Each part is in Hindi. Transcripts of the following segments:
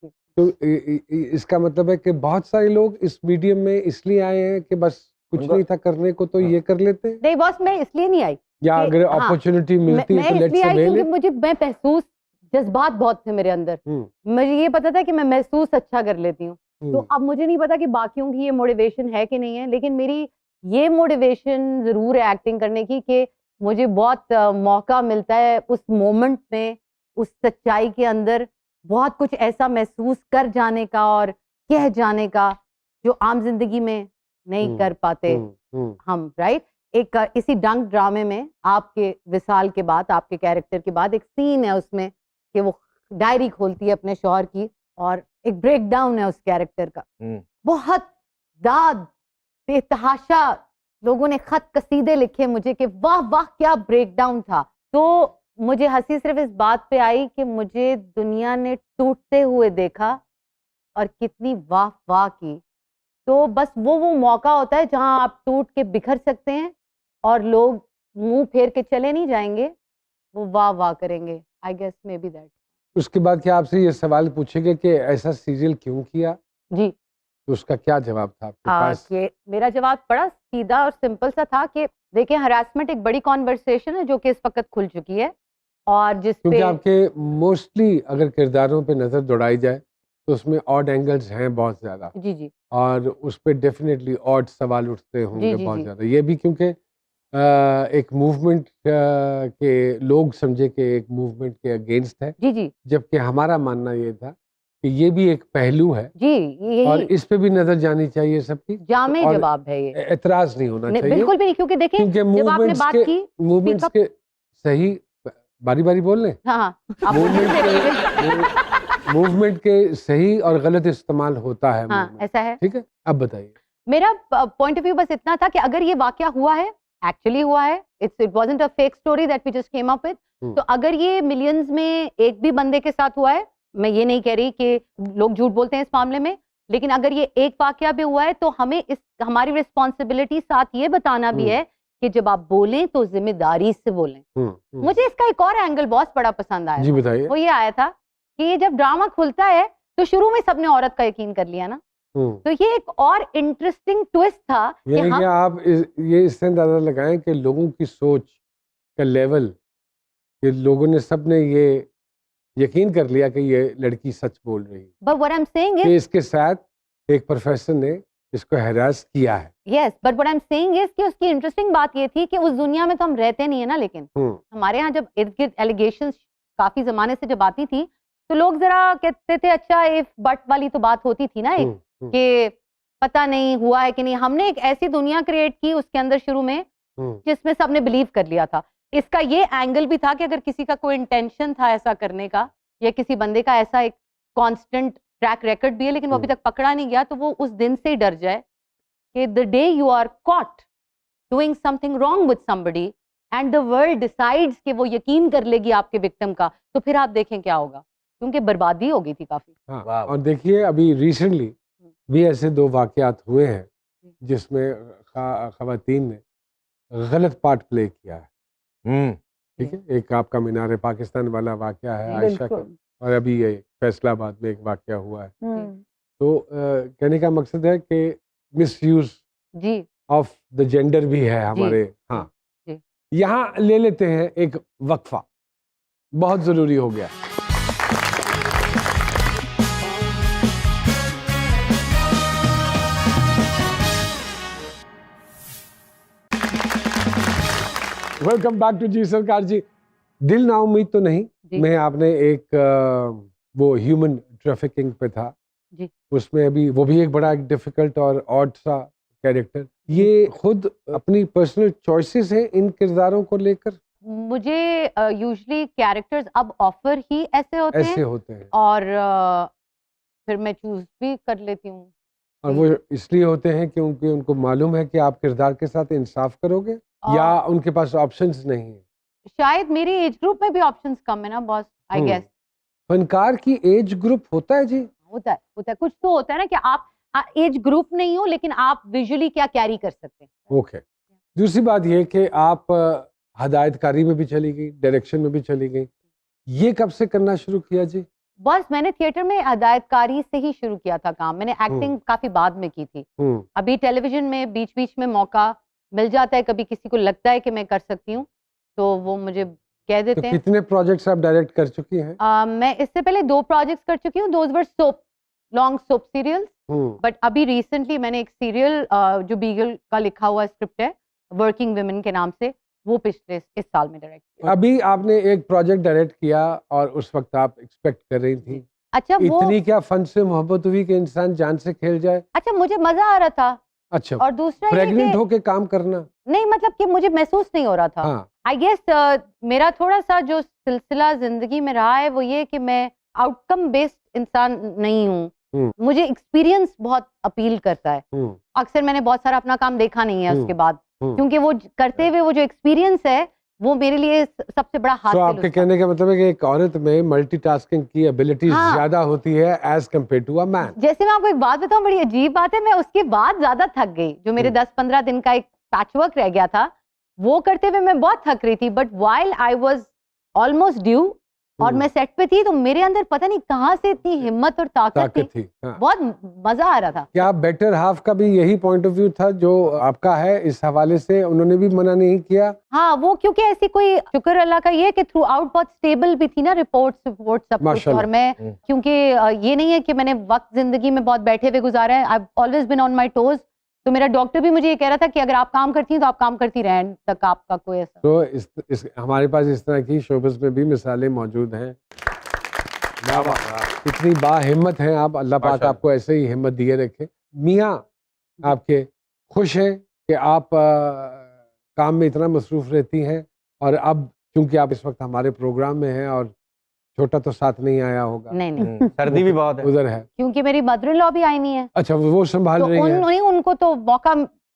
तो इसका मतलब है कि बहुत सारे लोग इस मीडियम में इसलिए आए हैं कि बस कुछ उनको- नहीं था करने को तो ये कर लेते हैं, नहीं बॉस, मैं इसलिए नहीं आई या कि- अगर हाँ, अपॉर्चुनिटी मिलती है मैं तो लेट्स इसलिए आई अवेल क्योंकि इट। मुझे मैं महसूस जज्बात बहुत थे मेरे अंदर। मुझे ये पता था कि मैं महसूस अच्छा कर लेती हूँ। तो अब मुझे नहीं पता कि बाकियों की ये मोटिवेशन है कि नहीं है, लेकिन मेरी ये मोटिवेशन जरूर है एक्टिंग करने की कि मुझे बहुत मौका मिलता है उस मोमेंट में, उस सच्चाई के अंदर बहुत कुछ ऐसा महसूस कर जाने का और कह जाने का जो आम जिंदगी में नहीं कर पाते हम, राइट। एक इसी डंक ड्रामे में आपके विशाल के बाद, आपके कैरेक्टर के बाद एक सीन है उसमें कि वो डायरी खोलती है अपने शौहर की और एक ब्रेक डाउन है उस कैरेक्टर का। बहुत दाद बेतहाशा लोगों ने खत कसीदे लिखे मुझे कि वाह वाह क्या ब्रेक डाउन था। तो मुझे हंसी सिर्फ इस बात पे आई कि मुझे दुनिया ने टूटते हुए देखा और कितनी वाह वाह की। तो बस वो मौका होता है जहां आप टूट के बिखर सकते हैं और लोग मुंह फेर के चले नहीं जाएंगे, वो वाह वाह करेंगे। I guess maybe that. उसके बाद क्या आपसे ये सवाल पूछेंगे कि ऐसा सीरियल क्यों किया, जी। तो उसका क्या जवाब था आपके पास? कि मेरा जवाब बड़ा सीधा और सिंपल सा था कि देखिए, हरासमेंट एक बड़ी कॉन्वर्सेशन है जो कि इस वक्त खुल चुकी है और जिस क्योंकि पे आपके मोस्टली अगर किरदारों पे नजर दौड़ाई जाए तो उसमें ऑड एंगल्स हैं बहुत ज्यादा, जी जी और उस पे डेफिनेटली ऑड सवाल उठते होंगे जी, बहुत जी। ज्यादा। ये भी क्योंकि एक मूवमेंट के लोग समझे कि एक मूवमेंट के अगेंस्ट है, जी जी जबकि हमारा मानना ये था कि ये भी एक पहलू है जी, और यही इस पे भी नजर जानी चाहिए सबकी, जामे और जवाब है ये। एतराज नहीं होना नहीं, चाहिए, बिल्कुल भी नहीं, क्योंकि देखिए क्योंकि जब आपने बात की मूवमेंट्स speak up- के सही बारी बारी बोल लें, हाँ हाँ आप मूवमेंट के सही और गलत इस्तेमाल होता है हाँ movement। ऐसा है। ठीक है, अब बताइए। मेरा पॉइंट ऑफ व्यू बस इतना था कि अगर ये वाकया हुआ है, एक्चुअली हुआ है, it wasn't a fake story that we just came up with, तो अगर ये मिलियंस में एक भी बंदे के साथ हुआ है, मैं ये नहीं कह रही कि लोग झूठ बोलते हैं इस मामले में, लेकिन अगर ये एक वाकया भी हुआ है तो हमें हमारी रिस्पॉन्सिबिलिटी साथ ये बताना भी है कि जब आप बोलें तो जिम्मेदारी से बोलें। मुझे इसका एक और एंगल बहुत बड़ा पसंद आया। जी बताइए। वो ये आया था कि ये जब ड्रामा खुलता है तो शुरू में सबने औरत का यकीन कर लिया ना, तो ये एक और इंटरेस्टिंग ट्विस्ट था कि यानी कि आप ये इससे अंदाजा लगाएं कि लोगों की सोच का लेवल, कि लोगों ने सबने ये यकीन कर लिया कि ये लड़की सच बोल रही है, but what I am saying कि इज इसके साथ एक प्रोफेसर ने इसको हैरास किया है। Yes, but what I am saying is कि उसकी इंटरेस्टिंग बात ये थी कि उस दुनिया में तो हम रहते नहीं है ना, लेकिन हमारे यहाँ जब इर्द गिर्द एलिगेशंस काफी जमाने से जब आती थी तो लोग जरा कहते थे अच्छा इफ बट वाली तो बात होती थी ना एक, कि पता नहीं हुआ है कि नहीं। हमने एक ऐसी दुनिया क्रिएट की उसके अंदर शुरू में जिसमें सबने बिलीव कर लिया था। इसका ये एंगल भी था कि अगर किसी का कोई इंटेंशन था ऐसा करने का, या किसी बंदे का ऐसा एक कांस्टेंट ट्रैक रिकॉर्ड भी है लेकिन वो अभी तक पकड़ा नहीं गया, तो वो उस दिन से ही डर जाए कि the day you are caught doing something wrong with somebody and the world decides कि वो यकीन कर लेगी आपके विक्टिम का, तो फिर आप देखें क्या होगा, क्योंकि बर्बादी हो गई थी काफी। हाँ, और देखिए अभी रिसेंटली भी ऐसे 2 वाकयात हुए हैं जिसमें खवातीन ने गलत पार्ट प्ले किया है। ठीक है, एक आपका मीनार पाकिस्तान वाला वाकया है आयशा का, और अभी ये फैसलाबाद में एक वाकया हुआ है। तो कहने का मकसद है कि मिसयूज जी ऑफ द जेंडर भी है हमारे। हाँ, यहाँ ले लेते हैं एक वक्फा, बहुत जरूरी हो गया। वेलकम बैक टू जी सरकार जी। दिल ना उम्मीद तो नहीं में आपने एक वो ह्यूमन ट्रैफिकिंग पे था जी। उसमें अभी वो भी एक बड़ा डिफिकल्ट और ऑड सा कैरेक्टर। ये खुद अपनी पर्सनल चॉइसेस हैं इन किरदारों को लेकर? मुझे यूजुअली कैरेक्टर्स अब ऑफर ही ऐसे होते हैं और फिर मैं चूज भी कर लेती हूँ, और वो इसलिए होते हैं क्योंकि उनको मालूम है कि आप किरदार के साथ इंसाफ करोगे, या उनके पास ऑप्शंस नहीं है? शायद मेरी एज ग्रुप में भी ऑप्शंस कम है ना बॉस, आई गेस। फनकार की एज ग्रुप होता है जी? होता है, कुछ तो होता है ना कि आप एज ग्रुप नहीं हो लेकिन आप विजुअली क्या कैरी कर सकते हैं। ओके। दूसरी बात ये कि आप हदायतकारी में भी चली गई, डायरेक्शन में भी चली गई, ये कब से करना शुरू किया जी? बस मैंने थिएटर में हदायतकारी से ही शुरू किया था काम। मैंने एक्टिंग काफी बाद में की थी। अभी टेलीविजन में बीच बीच में मौका मिल जाता है, कभी किसी को लगता है कि मैं कर सकती हूँ तो वो मुझे कह देते हैं। कितने प्रोजेक्ट्स आप डायरेक्ट कर चुकी हैं? मैं इससे पहले 2 प्रोजेक्ट्स कर चुकी हूँ। Those were soap, long soap serials. But अभी रिसेंटली मैंने एक सीरियल जो बीगल का लिखा हुआ स्क्रिप्ट है, वर्किंग वुमेन के नाम से, वो पिछले इस साल में डायरेक्ट किया। अभी आपने एक प्रोजेक्ट डायरेक्ट किया और उस वक्त आप एक्सपेक्ट कर रही थी, अच्छा वो इतनी क्या फन से मोहब्बत हुई कि इंसान जान से खेल जाए? अच्छा मुझे मजा आ रहा था। अच्छा, और दूसरा ये प्रेग्नेंट कि होके काम करना? नहीं, मतलब कि मुझे महसूस नहीं हो रहा था। हाँ, आई गेस मेरा थोड़ा सा जो सिलसिला जिंदगी में रहा है वो ये कि मैं आउटकम बेस्ड इंसान नहीं हूँ। मुझे एक्सपीरियंस बहुत अपील करता है। अक्सर मैंने बहुत सारा अपना काम देखा नहीं है उसके बाद, क्योंकि वो करते हुए वो जो एक्सपीरियंस है वो मेरे लिए सबसे बड़ा हासिल। आपके कहने का मतलब है कि एक औरत में मल्टीटास्किंग की एबिलिटी हाँ। ज्यादा होती है as compare to a man. जैसे मैं आपको एक बात बताऊं, बड़ी अजीब बात है, मैं उसके बाद ज्यादा थक गई। जो मेरे 10-15 दिन का एक पैचवर्क रह गया था वो करते हुए मैं बहुत थक रही थी। But while I was almost due और मैं सेट पे थी, तो मेरे अंदर पता नहीं कहां से इतनी हिम्मत और ताकत थी। हाँ। बहुत मजा आ रहा था। क्या बेटर हाफ का भी यही पॉइंट ऑफ व्यू था जो आपका है? इस हवाले से उन्होंने भी मना नहीं किया? हाँ, वो क्योंकि ऐसी कोई, शुक्र अल्लाह का ये कि थ्रू आउट बहुत स्टेबल भी थी ना, रिपोर्ट्स सब कुछ। और मैं क्योंकि ये नहीं है कि मैंने वक्त जिंदगी में बहुत बैठे हुए गुजारा है। I always been on my toes. तो मेरा डॉक्टर भी मुझे ये कह रहा था कि अगर आप काम करती हैं तो आप काम करती रहें तक आपका कोई ऐसा। तो हमारे पास इस तरह की शोबस में भी मिसालें मौजूद हैं। इतनी बाहिम्मत हैं आप, अल्लाह पाक आपको ऐसे ही हिम्मत दिए रखे। मियाँ आपके खुश हैं कि आप काम में इतना मसरूफ रहती हैं, और अब चूंकि आप इस वक्त हमारे प्रोग्राम में हैं और छोटा तो साथ नहीं आया होगा। नहीं सर्दी भी बहुत है उधर है, क्योंकि मेरी मदर इन लॉ भी आई हुई है। अच्छा, वो संभाल रही हैं। उनको तो मौका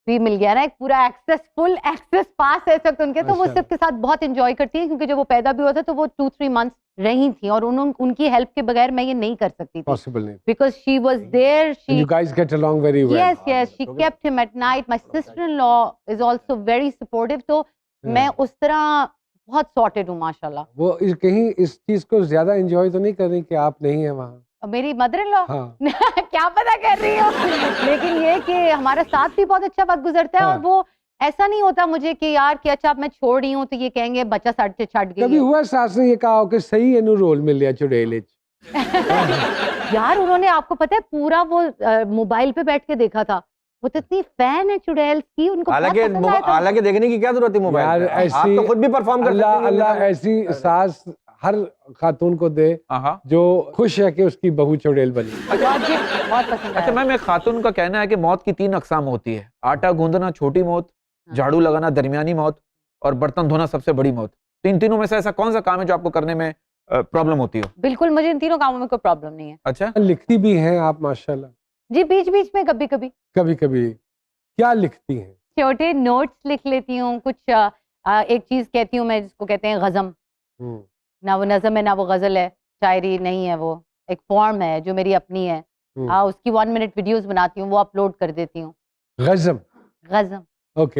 भी मिल गया ना, एक पूरा फुल एक्सेस पास है इस वक्त उनके। तो वो सबके साथ बहुत एंजॉय करती हैं, क्योंकि जब वो पैदा भी हुआ था तो वो 2-3 मंथ्स रही थी और उनकी हेल्प के बगैर मैं ये नहीं कर सकती थी। पॉसिबल नहीं, because she was there. You guys get along very well. Yes, she kept him at night. My sister in law is also very supportive. तो मैं उस तरह बहुत सॉर्टेड हूँ माशाल्लाह। वो कहीं इस चीज को ज्यादा एंजॉय तो नहीं कर रही कि आप नहीं है वहाँ? मेरी मदर इन लॉ हाँ। क्या पता कर रही हो, लेकिन ये कि हमारा साथ भी बहुत अच्छा वक्त गुजरता है। हाँ। और वो ऐसा नहीं होता मुझे कि यार कि अच्छा अब मैं छोड़ रही हूँ तो ये कहेंगे बच्चा साढ़ से छट गई कभी है। हुआ सास ने ये कहा हो कि सही एनु रोल मिल लिया चुड़ैल? यार उन्होंने, आपको पता है, पूरा वो मोबाइल पे बैठ के देखा था। वो तो इतनी फैन है चुड़ैल की, उनको हालांकि देखने की क्या जरूरत है मोबाइल पे? आप तो खुद भी परफॉर्म कर सकते हैं। अल्लाह ऐसी सास हर खातून को दे जो खुश है कि उसकी बहू चुड़ैल बनी। बहुत पसंद अच्छा मैम, एक खातून का कहना है कि मौत की 3 अकसाम होती है: आटा गूंदना छोटी मौत, झाड़ू लगाना दरमियानी मौत, और बर्तन धोना सबसे बड़ी मौत। तो इन तीनों में से ऐसा कौन सा काम है जो आपको करने में प्रॉब्लम होती हो? बिल्कुल, मुझे इन तीनों कामों में कोई प्रॉब्लम नहीं है। अच्छा, लिखती भी हैं आप माशाल्लाह? जी, बीच बीच में कभी कभी। कभी कभी क्या लिखती हैं? छोटे नोट्स लिख लेती हूँ कुछ। एक चीज कहती हूँ मैं जिसको कहते हैं गजम। ना वो नज़म है ना वो गजल है, शायरी नहीं है, वो एक फॉर्म है जो मेरी अपनी है। उसकी 1 मिनट वीडियोस बनाती हूँ, वो अपलोड कर देती हूँ। गजम? गजम। ओके।